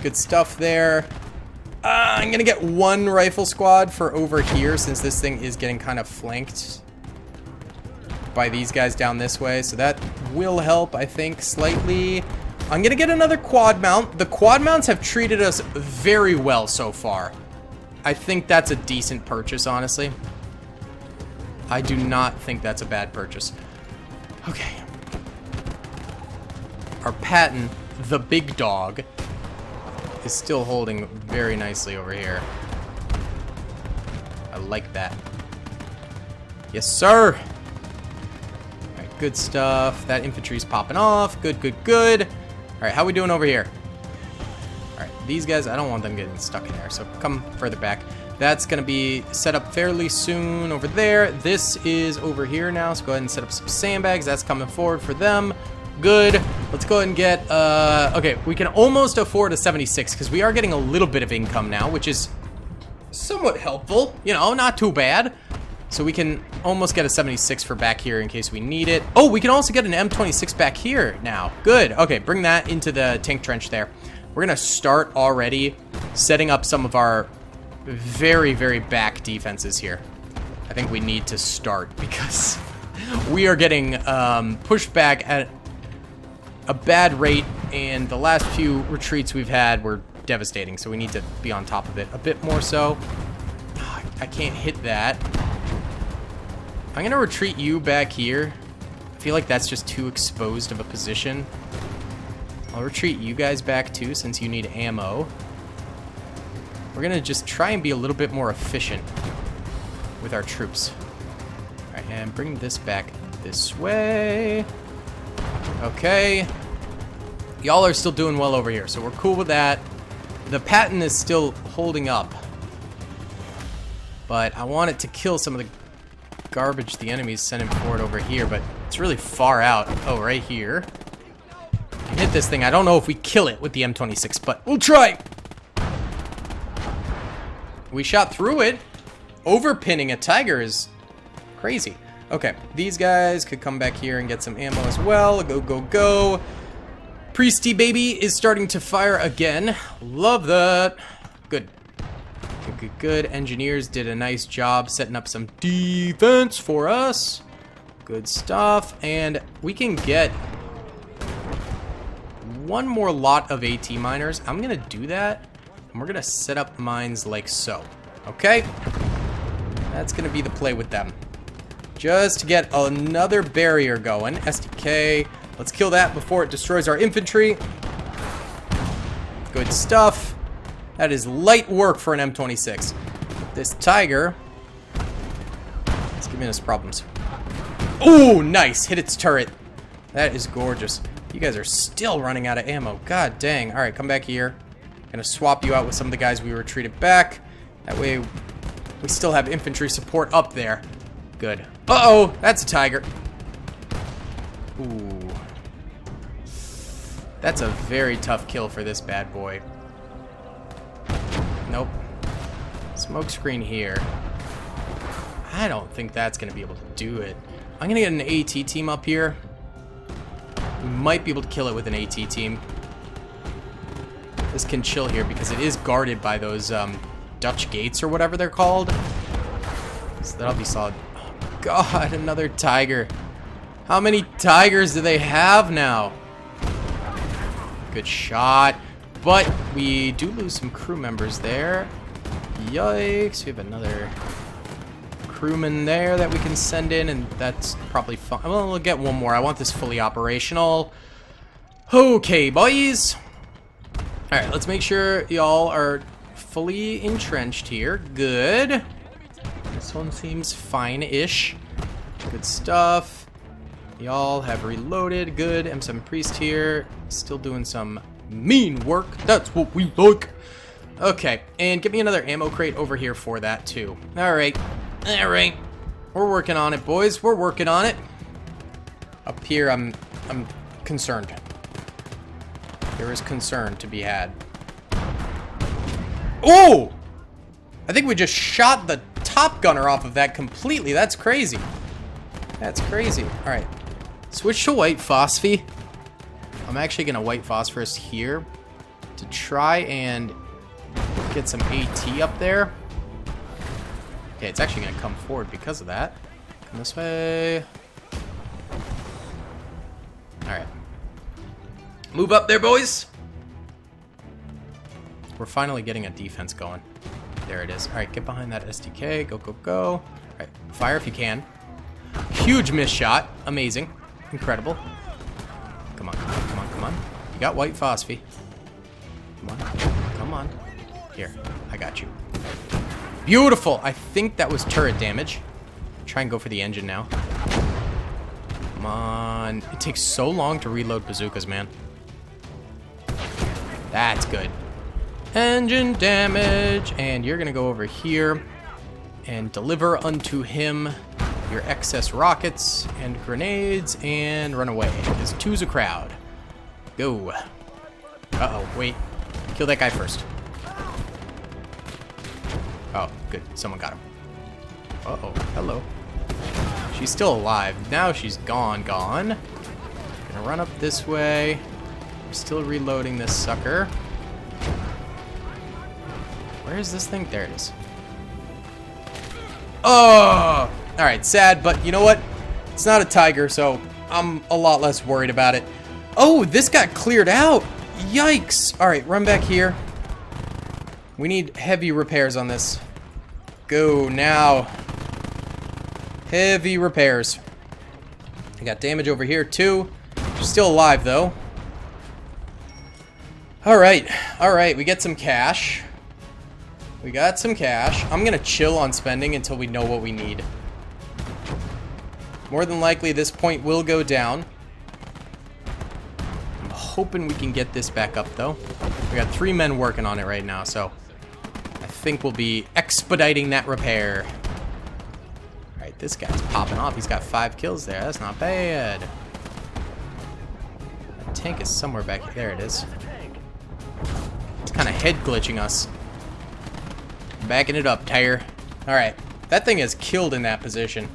Good stuff there. I'm going to get 1 rifle squad for over here since this thing is getting kind of flanked by these guys down this way. So that will help, I think, slightly. I'm going to get another quad mount. The quad mounts have treated us very well so far. I think that's a decent purchase, honestly. I do not think that's a bad purchase. Okay. Our Patton, the big dog, is still holding very nicely over here. I like that. Yes, sir. All right, good stuff. That infantry's popping off. Good, good, good. All right, how we doing over here? All right, these guys, I don't want them getting stuck in there, so come further back. That's going to be set up fairly soon over there. This is over here now, so go ahead and set up some sandbags. That's coming forward for them. Good. Let's go ahead and get, okay, we can almost afford a 76 because we are getting a little bit of income now, which is somewhat helpful. You know, not too bad. So we can almost get a 76 for back here in case we need it. Oh, we can also get an M26 back here now. Good. Okay, bring that into the tank trench there. We're going to start already setting up some of our very, very back defenses here. I think we need to start because we are getting pushed back at a bad rate, and the last few retreats we've had were devastating, so we need to be on top of it a bit more so. I can't hit that. I'm gonna retreat you back here. I feel like that's just too exposed of a position. I'll retreat you guys back too, since you need ammo. We're gonna just try and be a little bit more efficient with our troops. Alright, and bring this back this way. Okay. Y'all are still doing well over here, so we're cool with that. The Patton is still holding up. But I want it to kill some of the garbage the enemy's sending forward over here, but it's really far out. Oh, right here. Hit this thing. I don't know if we kill it with the M26, but we'll try. We shot through it. Overpinning a Tiger is crazy. Okay, these guys could come back here and get some ammo as well. Go, go, go. Priesty baby is starting to fire again. Love that. Good. Good, good, good. Engineers did a nice job setting up some defense for us. Good stuff. And we can get one more lot of AT miners. I'm going to do that. And we're going to set up mines like so. Okay? That's going to be the play with them. Just to get another barrier going. SDK. Let's kill that before it destroys our infantry. Good stuff. That is light work for an M26. This Tiger is giving us problems. Oh, nice. Hit its turret. That is gorgeous. You guys are still running out of ammo. God dang. All right, come back here. Gonna swap you out with some of the guys we retreated back. That way we still have infantry support up there. Good. Uh-oh, that's a Tiger. Ooh. That's a very tough kill for this bad boy. Nope. Smoke screen here. I don't think that's going to be able to do it. I'm going to get an AT team up here. We might be able to kill it with an AT team. This can chill here because it is guarded by those Dutch gates or whatever they're called. So that'll be solid. Oh, God, another Tiger. How many Tigers do they have now? Good shot. But we do lose some crew members there. Yikes. We have another crewman there that we can send in, and that's probably fun. Well, we'll get one more. I want this fully operational. Okay, boys. Alright, let's make sure y'all are fully entrenched here. Good. This one seems fine-ish. Good stuff. Y'all have reloaded. Good. M7 Priest here. Still doing some mean work. That's what we like. Okay. And get me another ammo crate over here for that, too. Alright. Alright. We're working on it, boys. We're working on it. Up here, I'm concerned. There is concern to be had. Oh! I think we just shot the top gunner off of that completely. That's crazy. That's crazy. Alright. Switch to white phosphate. I'm actually going to white phosphorus here to try and get some AT up there. Okay, it's actually going to come forward because of that. Come this way. Alright. Move up there, boys. We're finally getting a defense going. There it is. Alright, get behind that SDK. Go, go, go. Alright, fire if you can. Huge miss shot. Amazing. Incredible. Come on, come on, come on, come on. You got white phosphate. Come on. Come on. Here, I got you. Beautiful. I think that was turret damage. Try and go for the engine now. Come on. It takes so long to reload bazookas, man. That's good. Engine damage. And you're going to go over here and deliver unto him your excess rockets and grenades and run away. Because two's a crowd. Go. Uh-oh, wait. Kill that guy first. Oh, good. Someone got him. Uh-oh, hello. She's still alive. Now she's gone. Gonna run up this way. I'm still reloading this sucker. Where is this thing? There it is. Oh! Alright, sad, but you know what? It's not a tiger, so I'm a lot less worried about it. Oh, this got cleared out! Yikes! Alright, run back here. We need heavy repairs on this. Go now. Heavy repairs. I got damage over here, too. She's still alive, though. Alright, we get some cash. We got some cash. I'm gonna chill on spending until we know what we need. More than likely, this point will go down. I'm hoping we can get this back up, though. We got 3 men working on it right now, so I think we'll be expediting that repair. Alright, this guy's popping off. He's got 5 kills there. That's not bad. That tank is somewhere back here. There it is. It's kind of head glitching us. Backing it up, tire. Alright, that thing is killed in that position.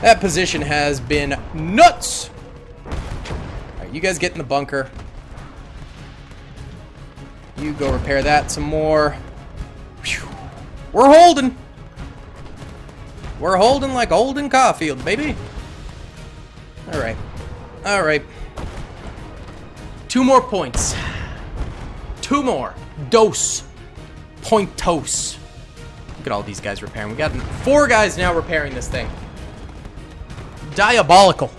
That position has been nuts! Alright, you guys get in the bunker. You go repair that some more. Whew. We're holding! We're holding like Holden Caulfield, baby! Alright. 2 more points. 2 more. Dos. Pointos. Look at all these guys repairing. We got 4 guys now repairing this thing. Diabolical.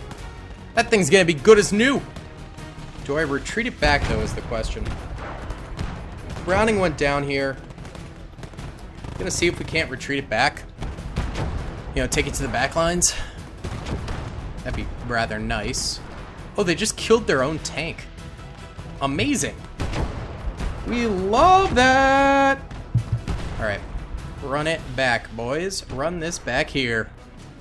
That thing's gonna be good as new. Do I retreat it back, though, is the question. Browning went down here. Gonna see if we can't retreat it back. You know, take it to the back lines. That'd be rather nice. Oh, they just killed their own tank. Amazing. We love that. Alright. Run it back, boys. Run this back here.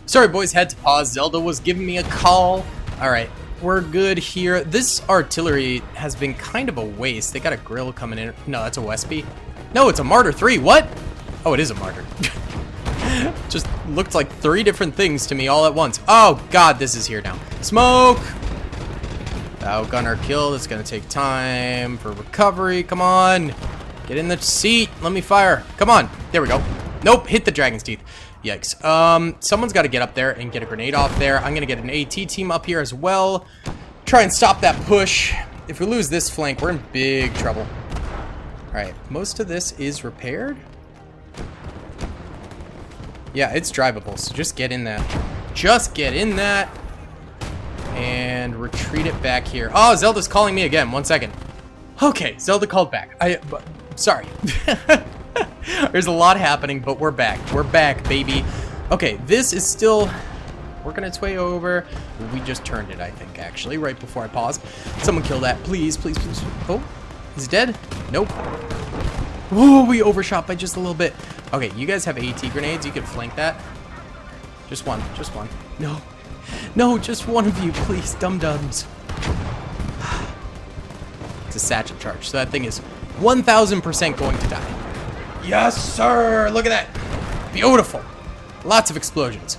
Sorry, boys, had to pause. Zelda was giving me a call. Alright, we're good here. This artillery has been kind of a waste. They got a grill coming in. No, that's a Westby. No, it's a Martyr 3. What? Oh, it is a Martyr. Just looked like 3 different things to me all at once. Oh, God, this is here now. Smoke! Oh, gunner killed. It's going to take time for recovery. Come on. Get in the seat. Let me fire. Come on. There we go. Nope. Hit the dragon's teeth. Yikes. Someone's got to get up there and get a grenade off there. I'm going to get an AT team up here as well. Try and stop that push. If we lose this flank, we're in big trouble. Alright. Most of this is repaired. Yeah, it's drivable. So just get in that. Just get in that. And retreat it back here. Oh, Zelda's calling me again. 1 second. Okay, Zelda called back. Sorry. There's a lot happening, but we're back. We're back, baby. Okay, this is still working its way over. We just turned it, I think, actually, right before I paused. Someone kill that, please, please, please. Oh, is he dead? Nope. Oh, we overshot by just a little bit. Okay, you guys have AT grenades. You can flank that. Just one. Just one. No. No, just one of you, please, dum-dums. It's a satchel charge, so that thing is 1,000% going to die. Yes, sir! Look at that! Beautiful! Lots of explosions.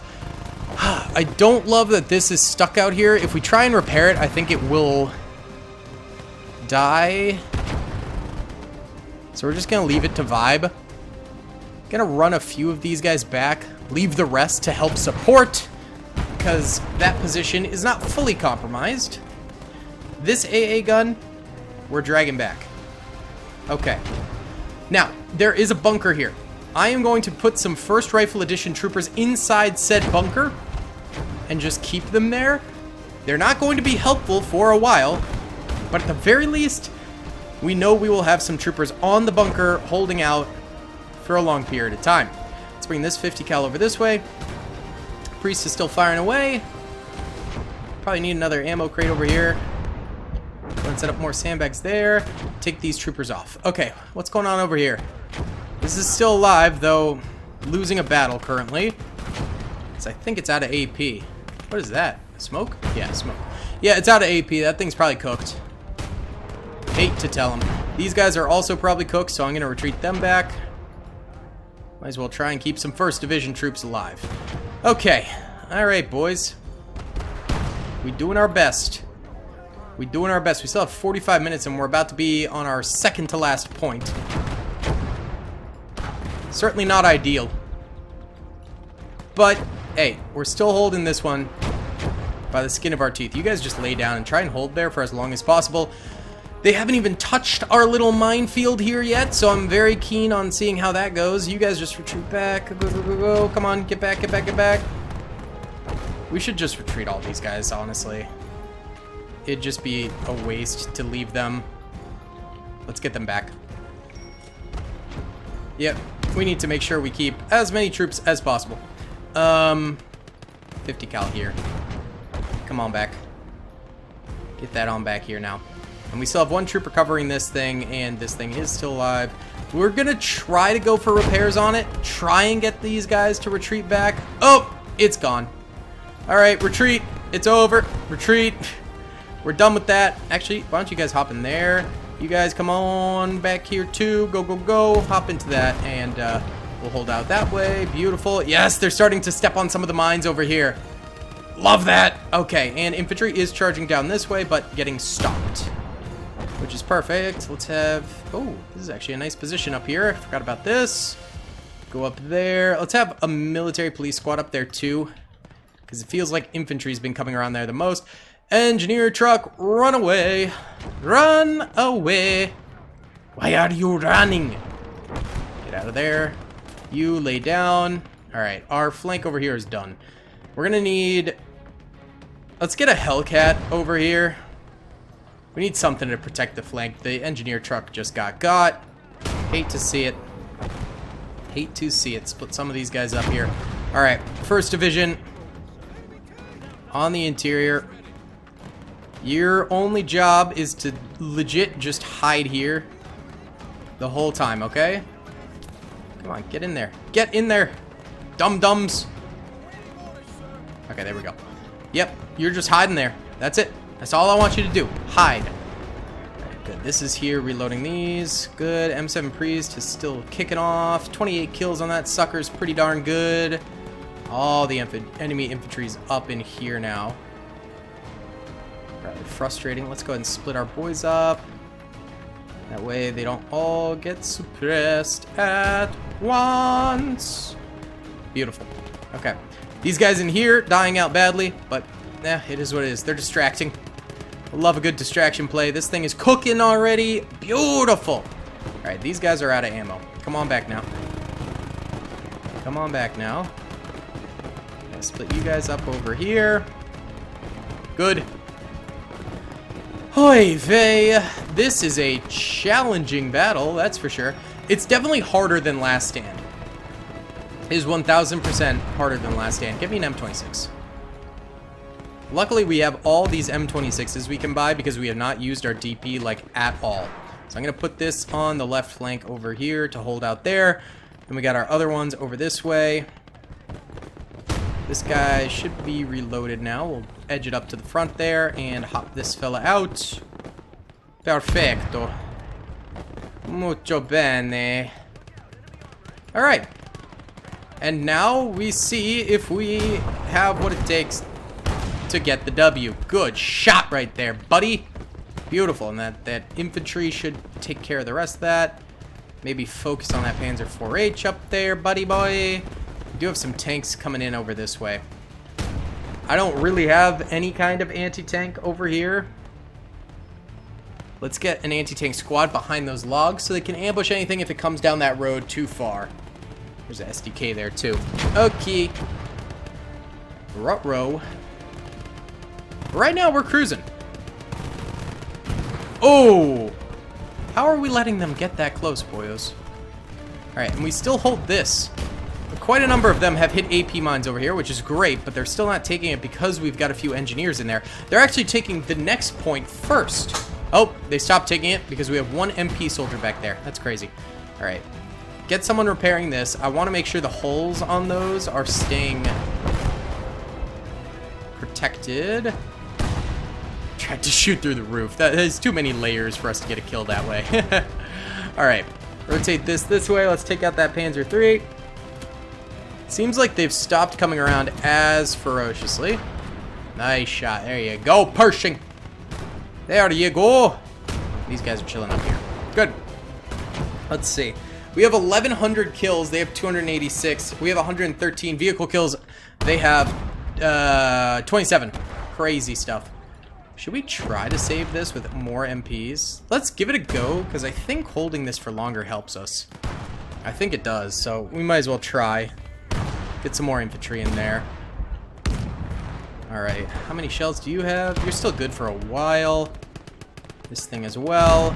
I don't love that this is stuck out here. If we try and repair it, I think it will die. So we're just going to leave it to vibe. Gonna run a few of these guys back. Leave the rest to help support. Because that position is not fully compromised. This AA gun, we're dragging back. Okay. Now, there is a bunker here. I am going to put some 1st Rifle Edition troopers inside said bunker and just keep them there. They're not going to be helpful for a while, but at the very least, we know we will have some troopers on the bunker holding out for a long period of time. Let's bring this 50 cal over this way. Priest is still firing away. Probably need another ammo crate over here. Go and set up more sandbags there. Take these troopers off. Okay, what's going on over here? This is still alive, though losing a battle currently. So I think it's out of AP. What is that? Smoke? Yeah, smoke. Yeah, it's out of AP. That thing's probably cooked. Hate to tell them. These guys are also probably cooked, so I'm going to retreat them back. Might as well try and keep some 1st Division troops alive. Okay. Alright, boys. We doing our best. We doing our best. We still have 45 minutes, and we're about to be on our 2nd to last point. Certainly not ideal. But, hey, we're still holding this one by the skin of our teeth. You guys just lay down and try and hold there for as long as possible. They haven't even touched our little minefield here yet, so I'm very keen on seeing how that goes. You guys just retreat back. Go, go, go, go. Come on, get back, get back, get back. We should just retreat all these guys, honestly. It'd just be a waste to leave them. Let's get them back. Yep, we need to make sure we keep as many troops as possible. 50 cal here. Come on back. Get that on back here now. And we still have 1 troop recovering this thing, and this thing is still alive. We're gonna try to go for repairs on it. Try and get these guys to retreat back. Oh, it's gone. Alright, retreat. It's over. Retreat. We're done with that. Actually, why don't you guys hop in there? You guys come on back here too. Go, go, go. Hop into that, and we'll hold out that way. Beautiful. Yes, they're starting to step on some of the mines over here. Love that. Okay, and infantry is charging down this way, but getting stopped, which is perfect. Let's have... Oh, this is actually a nice position up here. I forgot about this. Go up there. Let's have a military police squad up there too, because it feels like infantry's been coming around there the most. Engineer truck, run away. Run away. Why are you running? Get out of there. You lay down. Alright, our flank over here is done. We're gonna need... Let's get a Hellcat over here. We need something to protect the flank. The engineer truck just got. Hate to see it. Hate to see it. Split some of these guys up here. Alright, 1st Division. On the interior. Your only job is to legit just hide here the whole time, okay? Come on, get in there. Get in there, dum-dums. Okay, there we go. Yep, you're just hiding there. That's it. That's all I want you to do. Hide. Right, good. This is here, reloading these. Good. M7 Priest is still kicking off. 28 kills on that sucker's pretty darn good. All the enemy infantry's up in here now. Rather frustrating. Let's go ahead and split our boys up. That way they don't all get suppressed at once. Beautiful. Okay. These guys in here dying out badly, but it is what it is. They're distracting. I love a good distraction play. This thing is cooking already. Beautiful. Alright, these guys are out of ammo. Come on back now. Come on back now. Gonna split you guys up over here. Good. Oy vey. This is a challenging battle, that's for sure. It's definitely harder than Last Stand. It is 1000% harder than Last Stand. Give me an M26. Luckily, we have all these M26s we can buy because we have not used our DP, like, at all. So I'm going to put this on the left flank over here to hold out there. And we got our other ones over this way. This guy should be reloaded now. We'll edge it up to the front there and hop this fella out. Perfecto. Mucho bene. Alright. And now we see if we have what it takes to get the W. Good shot right there, buddy. Beautiful. And that infantry should take care of the rest of that. Maybe focus on that Panzer 4H up there, buddy boy. We do have some tanks coming in over this way. I don't really have any kind of anti-tank over here. Let's get an anti-tank squad behind those logs so they can ambush anything if it comes down that road too far. There's an SDK there too. Okay. Ruh-roh. Right now we're cruising. Oh! How are we letting them get that close, boyos? Alright, and we still hold this. Quite a number of them have hit AP mines over here, which is great, but they're still not taking it because we've got a few engineers in there. They're actually taking the next point first. Oh, they stopped taking it because we have one MP soldier back there. That's crazy. Alright. Get someone repairing this. I want to make sure the holes on those are staying protected. Tried to shoot through the roof. There's too many layers for us to get a kill that way. Alright, rotate this way. Let's take out that Panzer III. Seems like they've stopped coming around as ferociously. Nice shot. There you go, Pershing. There you go. These guys are chilling up here. Good. Let's see. We have 1,100 kills. They have 286. We have 113 vehicle kills. They have 27. Crazy stuff. Should we try to save this with more MPs? Let's give it a go, because I think holding this for longer helps us. I think it does, so we might as well try. Get some more infantry in there. Alright, how many shells do you have? You're still good for a while. This thing as well.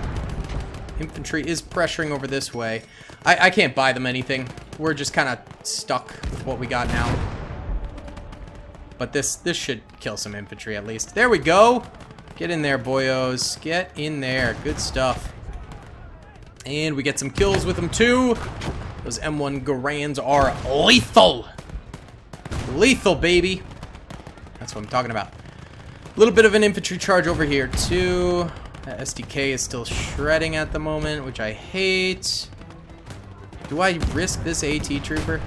Infantry is pressuring over this way. I can't buy them anything. We're just kind of stuck with what we got now. But this should kill some infantry at least. There we go. Get in there, boyos. Get in there. Good stuff. And we get some kills with them too. Those M1 Garands are lethal. Lethal, baby. That's what I'm talking about. A little bit of an infantry charge over here too. That SDK is still shredding at the moment, which I hate. Do I risk this AT trooper?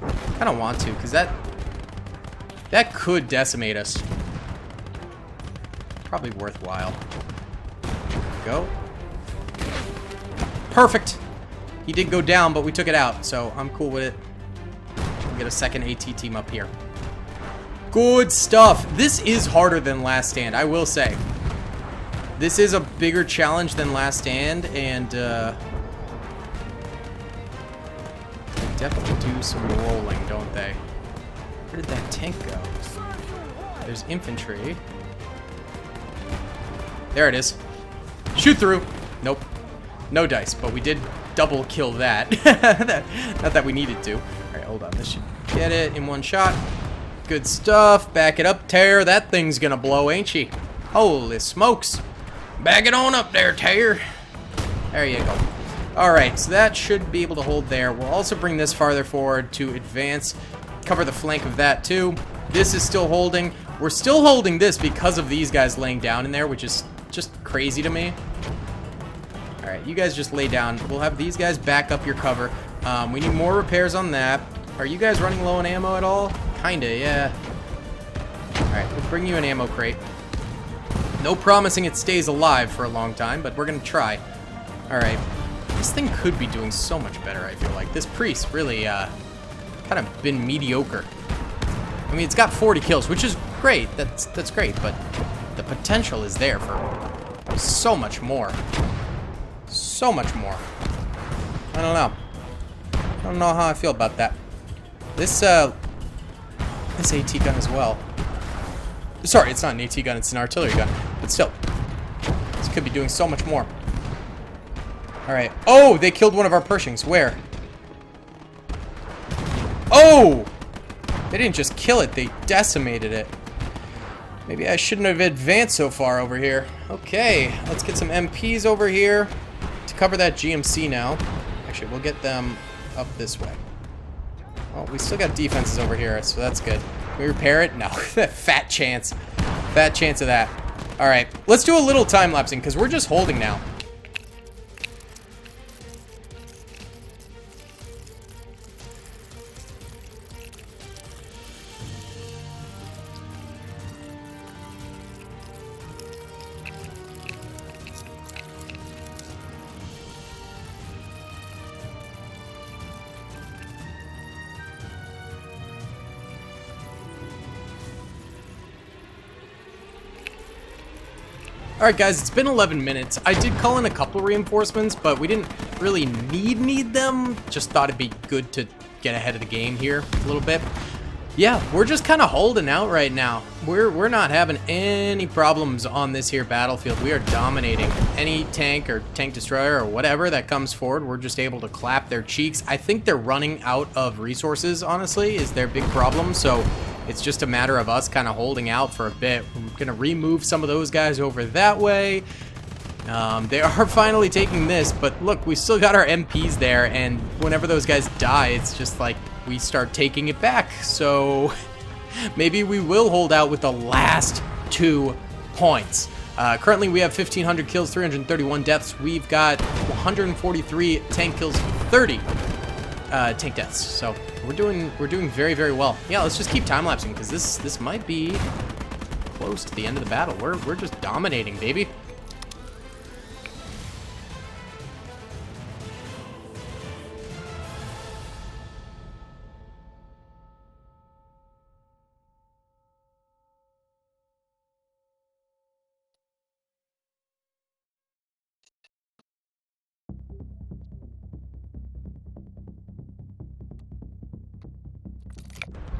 I kind of want to, because that could decimate us. Probably worthwhile. Go. Perfect. He did go down, but we took it out, so I'm cool with it. We'll get a second AT team up here. Good stuff. This is harder than Last Stand, I will say. This is a bigger challenge than Last Stand, and they definitely do some rolling, don't they? Where did that tank go? There's infantry. There it is. Shoot through. Nope. No dice, but we did double kill that. Not that we needed to. Alright, hold on. This should get it in one shot. Good stuff. Back it up, Tear. That thing's gonna blow, ain't she? Holy smokes. Back it on up there, Tear. There you go. Alright, so that should be able to hold there. We'll also bring this farther forward to advance. Cover the flank of that too. This is still holding. We're still holding this because of these guys laying down in there, which is just crazy to me. Alright, you guys just lay down. We'll have these guys back up your cover. We need more repairs on that. Are you guys running low on ammo at all? Kinda, yeah. Alright, we'll bring you an ammo crate. No promising it stays alive for a long time, but we're gonna try. Alright. This thing could be doing so much better, I feel like. This priest really, kind of been mediocre. I mean, it's got 40 kills, which is great. That's great, but the potential is there for so much more. So much more. I don't know. I don't know how I feel about that. This AT gun as well. Sorry, it's not an AT gun, it's an artillery gun. But still, this could be doing so much more. Alright. Oh, they killed one of our Pershings. Where? Oh! They didn't just kill it, they decimated it. Maybe I shouldn't have advanced so far over here. Okay, let's get some MPs over here to cover that GMC now. Actually, we'll get them up this way. Well, we still got defenses over here, so that's good. Can we repair it? No. Fat chance. Fat chance of that. Alright, let's do a little time-lapsing, because we're just holding now. Alright guys, it's been 11 minutes. I did call in a couple reinforcements, but we didn't really need them. Just thought it'd be good to get ahead of the game here a little bit. Yeah, we're just kind of holding out right now. We're not having any problems on this here battlefield. We are dominating any tank or tank destroyer or whatever that comes forward. We're just able to clap their cheeks. I think they're running out of resources, honestly, is their big problem. So it's just a matter of us kind of holding out for a bit. We're going to remove some of those guys over that way. They are finally taking this, but look, we still got our MPs there, and whenever those guys die, it's just like we start taking it back. So maybe we will hold out with the last 2 points. Currently, we have 1,500 kills, 331 deaths. We've got 143 tank kills, 30 tank deaths. So we're doing very, very well. Yeah, let's just keep time lapsing because this might be close to the end of the battle. We're just dominating, baby.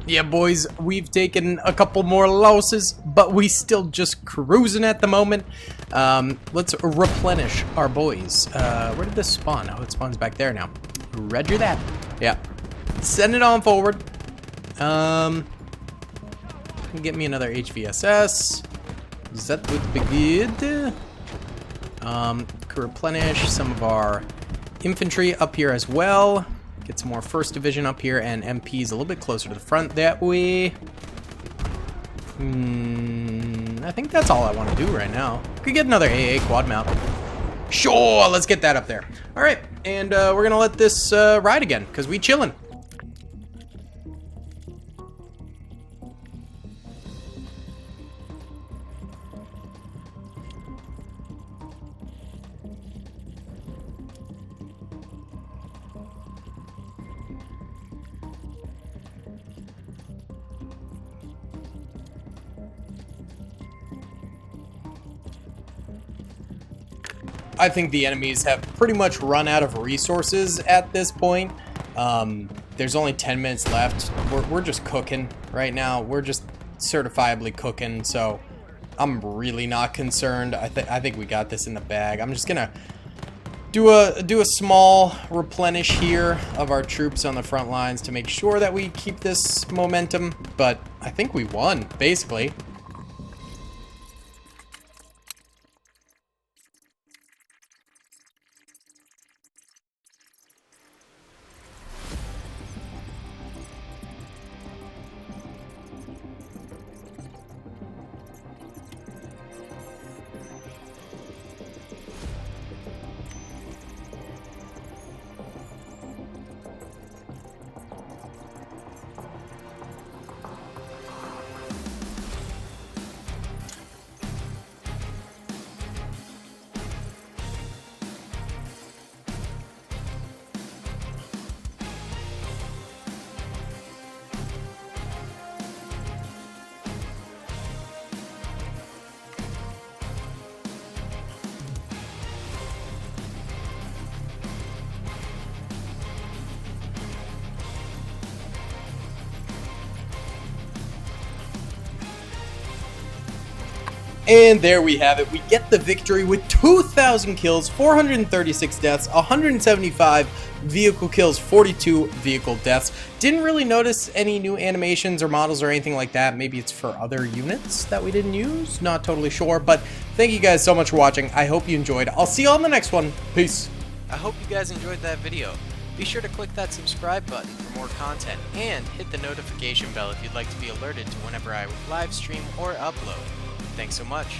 Yeah, boys, we've taken a couple more losses, but we still just cruising at the moment. Let's replenish our boys. Where did this spawn? Oh, it spawns back there now. Roger that. Yeah. Send it on forward. Get me another HVSS. That would be good. Could replenish some of our infantry up here as well. Get some more 1st Division up here, and MPs a little bit closer to the front that way. I think that's all I want to do right now. Could get another AA quad mount. Sure, let's get that up there. All right, and we're going to let this ride again, because we chilling. I think the enemies have pretty much run out of resources at this point. There's only 10 minutes left. We're just cooking right now. We're just certifiably cooking, so I'm really not concerned. I think we got this in the bag. I'm just gonna do a small replenish here of our troops on the front lines to make sure that we keep this momentum, but I think we won, basically. And there we have it. We get the victory with 2,000 kills, 436 deaths, 175 vehicle kills, 42 vehicle deaths. Didn't really notice any new animations or models or anything like that. Maybe it's for other units that we didn't use. Not totally sure, but thank you guys so much for watching. I hope you enjoyed. I'll see you on the next one. Peace. I hope you guys enjoyed that video. Be sure to click that subscribe button for more content and hit the notification bell if you'd like to be alerted to whenever I live stream or upload. Thanks so much.